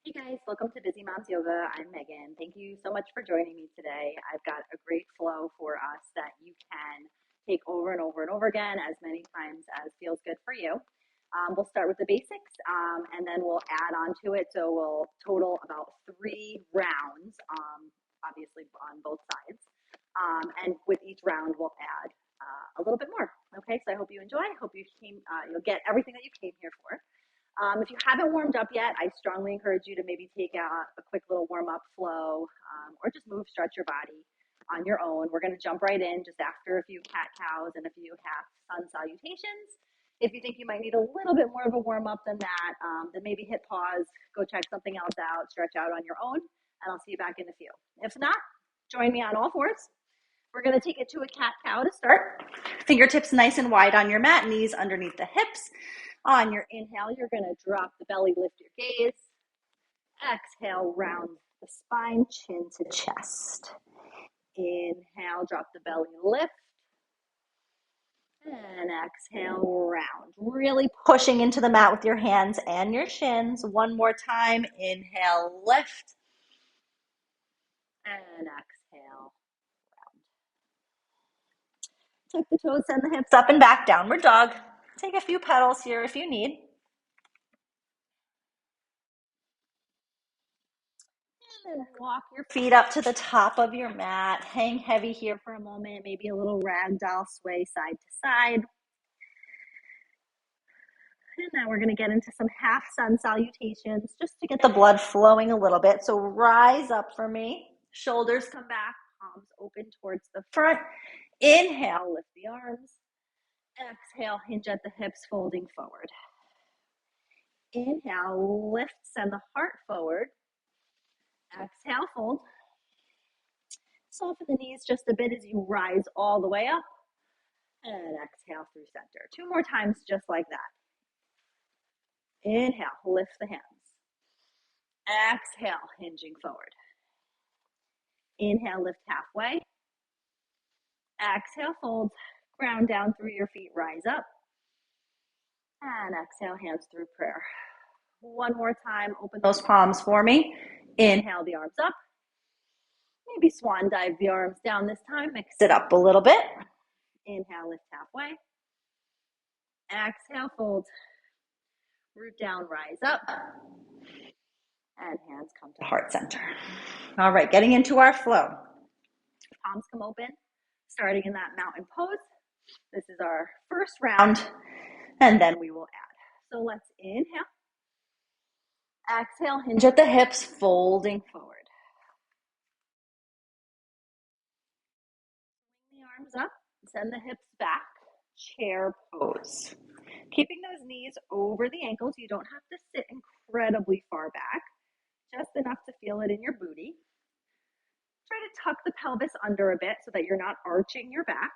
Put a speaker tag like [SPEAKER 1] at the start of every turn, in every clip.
[SPEAKER 1] Hey guys, welcome to Busy Moms Yoga. I'm Megan. Thank you so much for joining me today. I've got a great flow for us that you can take over and over and over again as many times as feels good for you. We'll start with the basics and then we'll add on to it. So we'll total about 3 rounds, obviously on both sides. And with each round, we'll add a little bit more. Okay, so I hope you enjoy. I hope you'll get everything that you came here for. If you haven't warmed up yet, I strongly encourage you to maybe take a quick little warm up flow or just move, stretch your body on your own. We're going to jump right in just after a few cat cows and a few half sun salutations. If you think you might need a little bit more of a warm up than that, then maybe hit pause, go check something else out, stretch out on your own, and I'll see you back in a few. If not, join me on all fours. We're going to take it to a cat cow to start. Fingertips nice and wide on your mat, knees underneath the hips. On your inhale, you're going to drop the belly, lift your gaze. Exhale, round the spine, chin to chest. Inhale, drop the belly, lift. And exhale, round. Really pushing into the mat with your hands and your shins. One more time. Inhale, lift. And exhale, round. Tuck the toes, send the hips up and back, downward dog. Take a few petals here if you need. And then walk your feet up to the top of your mat. Hang heavy here for a moment. Maybe a little ragdoll sway side to side. And now we're going to get into some half sun salutations just to get the blood flowing a little bit. So rise up for me. Shoulders come back, palms open towards the front. Inhale, lift the arms. Exhale, hinge at the hips, folding forward. Inhale, lift, send the heart forward. Exhale, fold. Soften the knees just a bit as you rise all the way up. And exhale through center. 2 more times just like that. Inhale, lift the hands. Exhale, hinging forward. Inhale, lift halfway. Exhale, fold. Ground down through your feet, rise up. And exhale, hands through prayer. 1 more time, open those palms for me. Inhale, the arms up. Maybe swan dive the arms down this time. Mix it up a little bit. Inhale, lift halfway. Exhale, fold. Root down, rise up. And hands come to heart center. All right, getting into our flow. Palms come open, starting in that mountain pose. This is our first round, and then we will add. So let's inhale. Exhale, hinge at the hips, folding forward. Bring the arms up, send the hips back, chair pose. Keeping those knees over the ankles. You don't have to sit incredibly far back, just enough to feel it in your booty. Try to tuck the pelvis under a bit so that you're not arching your back.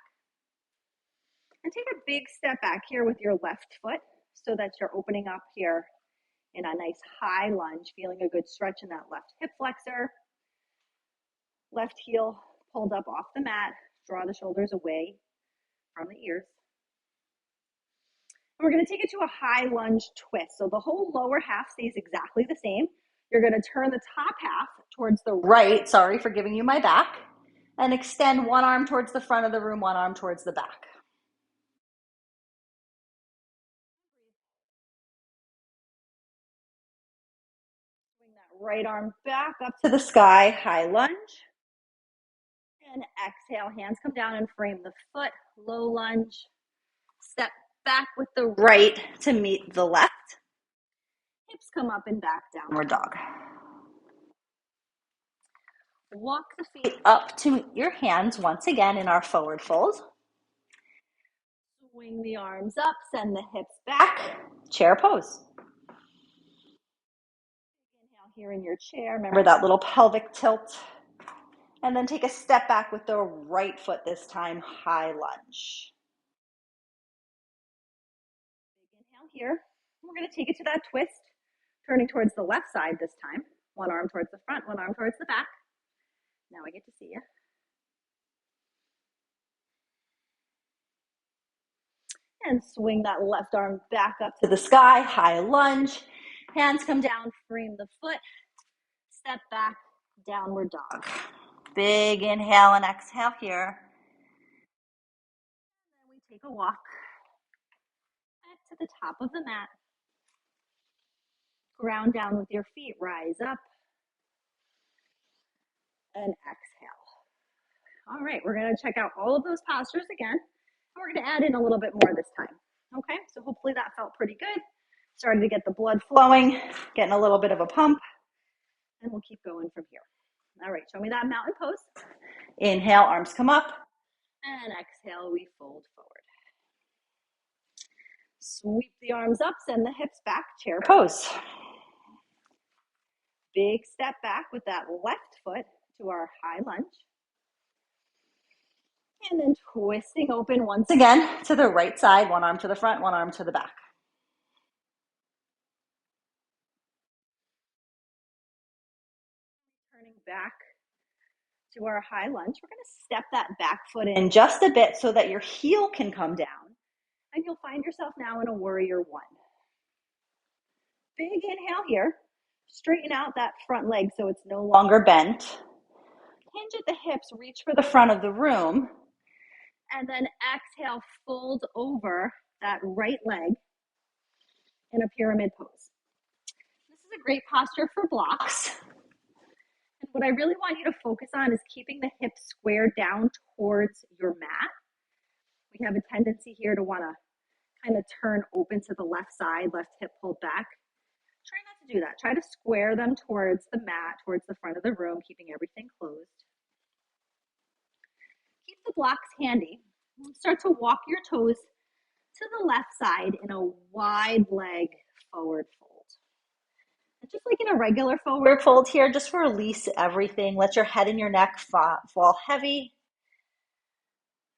[SPEAKER 1] And take a big step back here with your left foot so that you're opening up here in a nice high lunge, feeling a good stretch in that left hip flexor. Left heel pulled up off the mat. Draw the shoulders away from the ears. And we're going to take it to a high lunge twist. So the whole lower half stays exactly the same. You're going to turn the top half towards the right. Sorry for giving you my back. And extend one arm towards the front of the room, one arm towards the back. Swing that right arm back up to the sky, high lunge. And exhale, hands come down and frame the foot, low lunge. Step back with the right to meet the left. Hips come up and back, downward dog. Walk the feet up to meet your hands once again in our forward fold. Swing the arms up, send the hips back, chair pose. Inhale here in your chair. Remember that little pelvic tilt. And then take a step back with the right foot this time, high lunge. Big inhale here. We're going to take it to that twist, turning towards the left side this time. One arm towards the front, one arm towards the back. Now I get to see you. And swing that left arm back up to the sky, high lunge. Hands come down, frame the foot, step back, downward dog. Big inhale and exhale here. And then we take a walk back to the top of the mat. Ground down with your feet, rise up, and exhale. All right, we're gonna check out all of those postures again, and we're gonna add in a little bit more this time. Okay, so hopefully that felt pretty good. Starting to get the blood flowing, getting a little bit of a pump, and we'll keep going from here. All right, show me that mountain pose. Inhale, arms come up, and exhale, we fold forward. Sweep the arms up, send the hips back, chair pose. Big step back with that left foot to our high lunge. And then twisting open once again to the right side, one arm to the front, one arm to the back. Turning back to our high lunge, we're going to step that back foot in just a bit so that your heel can come down. And you'll find yourself now in a warrior one. Big inhale here. Straighten out that front leg so it's no longer bent. Hinge at the hips, reach for the front of the room. And then exhale, fold over that right leg in a pyramid pose. This is a great posture for blocks. And what I really want you to focus on is keeping the hips squared down towards your mat. We have a tendency here to want to kind of turn open to the left side, left hip pulled back. Try not to do that. Try to square them towards the mat, towards the front of the room, keeping everything closed. Keep the blocks handy. Start to walk your toes to the left side in a wide leg forward fold. And just like in a regular forward fold here, just release everything. Let your head and your neck fall heavy.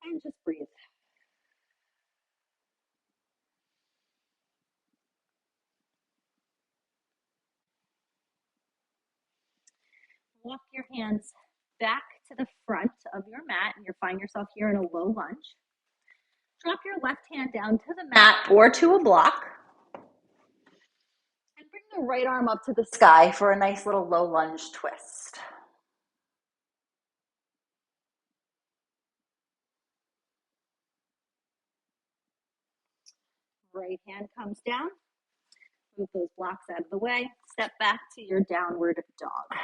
[SPEAKER 1] And just breathe. Walk your hands back to the front of your mat, and you'll find yourself here in a low lunge. Drop your left hand down to the mat or to a block. And bring the right arm up to the sky for a nice little low lunge twist. Right hand comes down. Move those blocks out of the way. Step back to your downward dog.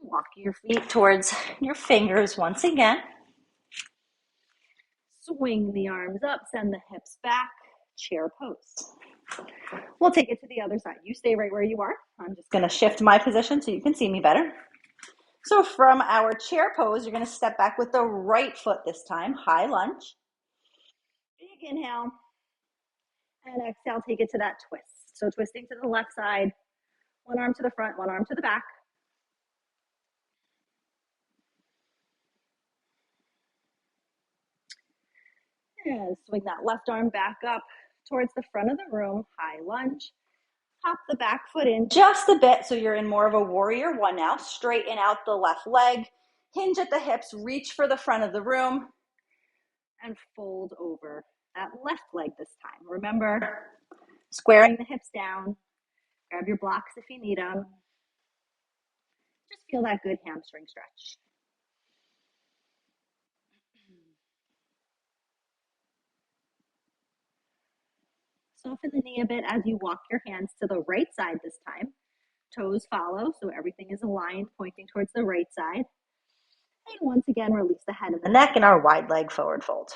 [SPEAKER 1] Walk your feet towards your fingers once again. Swing the arms up, send the hips back, chair pose. We'll take it to the other side. You stay right where you are. I'm just going to shift my position so you can see me better. So from our chair pose, you're going to step back with the right foot this time, high lunge. Big inhale. And exhale, take it to that twist. So twisting to the left side, one arm to the front, one arm to the back. And swing that left arm back up towards the front of the room, high lunge. Pop the back foot in just a bit so you're in more of a warrior one now. Straighten out the left leg, hinge at the hips, reach for the front of the room, and fold over that left leg this time. Remember, squaring the hips down. Grab your blocks if you need them. Just feel that good hamstring stretch. Soften the knee a bit as you walk your hands to the right side this time. Toes follow, so everything is aligned, pointing towards the right side. And once again, release the head and the neck in our wide leg forward fold.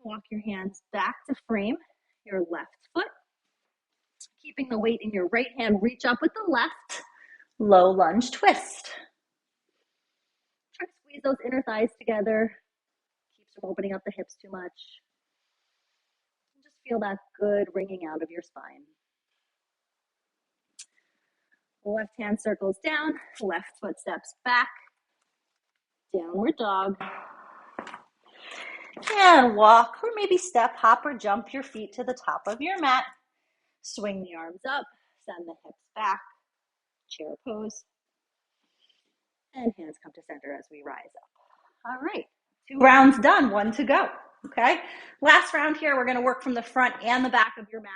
[SPEAKER 1] Walk your hands back to frame your left foot. Keeping the weight in your right hand, reach up with the left. Low lunge twist. Try to squeeze those inner thighs together. Keeps from opening up the hips too much. And just feel that good wringing out of your spine. Left hand circles down, left foot steps back. Downward dog. And walk or maybe step, hop, or jump your feet to the top of your mat. Swing the arms up, send the hips back, chair pose. And hands come to center as we rise up. All right, 2 rounds done, 1 to go. Okay, last round here, we're gonna work from the front and the back of your mat.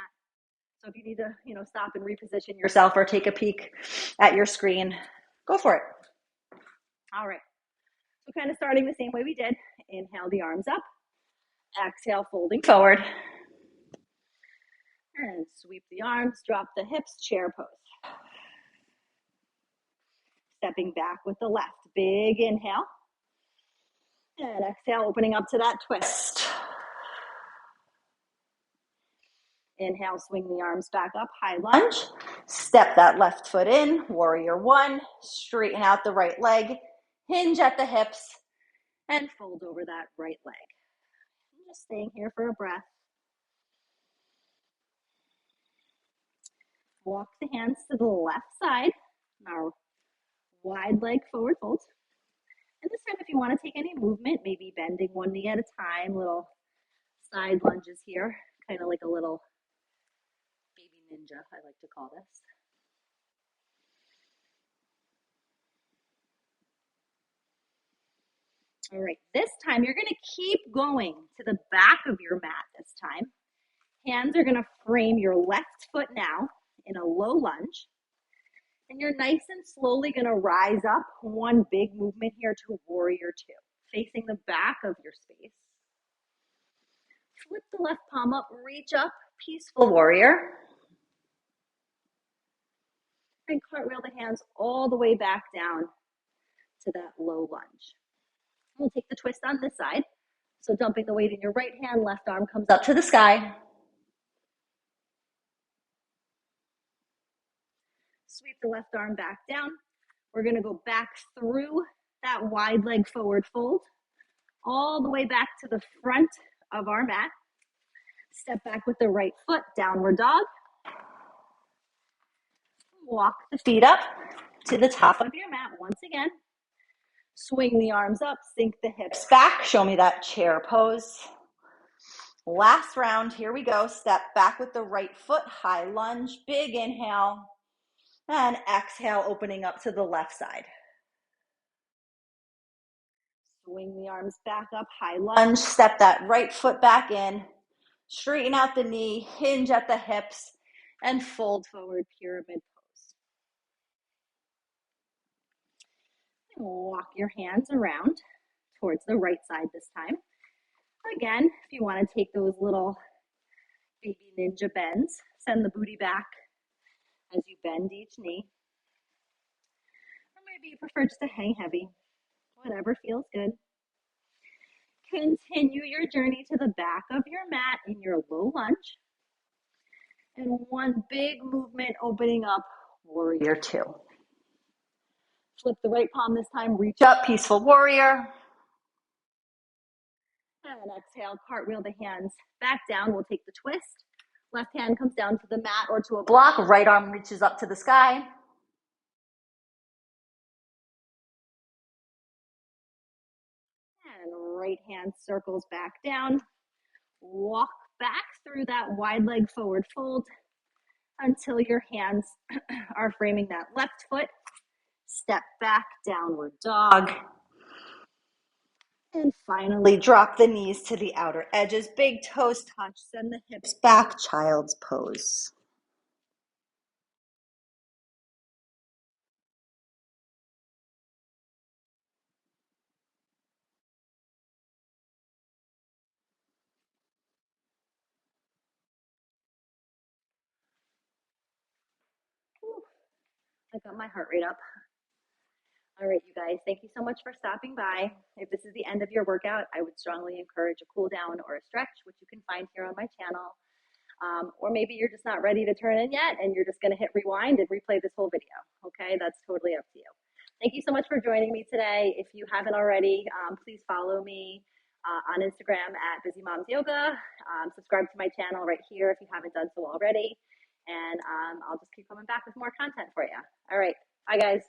[SPEAKER 1] So if you need to, stop and reposition yourself or take a peek at your screen, go for it. All right, so kind of starting the same way we did. Inhale the arms up, exhale, folding forward. And sweep the arms, drop the hips, chair pose. Stepping back with the left, big inhale. And exhale, opening up to that twist. Inhale, swing the arms back up, high lunge. Step that left foot in, warrior 1. Straighten out the right leg, hinge at the hips, and fold over that right leg. Just staying here for a breath. Walk the hands to the left side. Now, wide leg forward fold. And this time, if you want to take any movement, maybe bending one knee at a time, little side lunges here, kind of like a little baby ninja, I like to call this. All right, this time you're going to keep going to the back of your mat this time. Hands are going to frame your left foot now in a low lunge. And you're nice and slowly going to rise up. One big movement here to warrior 2, facing the back of your space. Flip the left palm up, reach up, peaceful warrior. And cartwheel the hands all the way back down to that low lunge. We'll take the twist on this side. So dumping the weight in your right hand, left arm comes up to the sky. Sweep the left arm back down. We're going to go back through that wide leg forward fold, all the way back to the front of our mat. Step back with the right foot, downward dog. Walk the feet up to the top of your mat once again. Swing the arms up, sink the hips back. Show me that chair pose. Last round, here we go. Step back with the right foot, high lunge, big inhale. And exhale, opening up to the left side. Swing the arms back up, high lunge. Step that right foot back in. Straighten out the knee, hinge at the hips, and fold forward, pyramid pose. Walk your hands around towards the right side this time. Again, if you want to take those little baby ninja bends, send the booty back as you bend each knee. Or maybe you prefer just to hang heavy, whatever feels good. Continue your journey to the back of your mat in your low lunge. And one big movement, opening up, warrior 2. Flip the right palm this time, reach up, peaceful warrior. And exhale, cartwheel the hands back down. We'll take the twist. Left hand comes down to the mat or to a block. Right arm reaches up to the sky. And right hand circles back down. Walk back through that wide leg forward fold until your hands are framing that left foot. Step back, downward dog. And finally, drop the knees to the outer edges. Big toes touch. Send the hips back, child's pose. I got my heart rate up. All right, you guys, thank you so much for stopping by. If this is the end of your workout, I would strongly encourage a cool down or a stretch, which you can find here on my channel. Or maybe you're just not ready to turn in yet and you're just going to hit rewind and replay this whole video. Okay, that's totally up to you. Thank you so much for joining me today. If you haven't already, please follow me on Instagram at Busy Moms Yoga. Subscribe to my channel right here if you haven't done so already. And I'll just keep coming back with more content for you. All right, bye guys.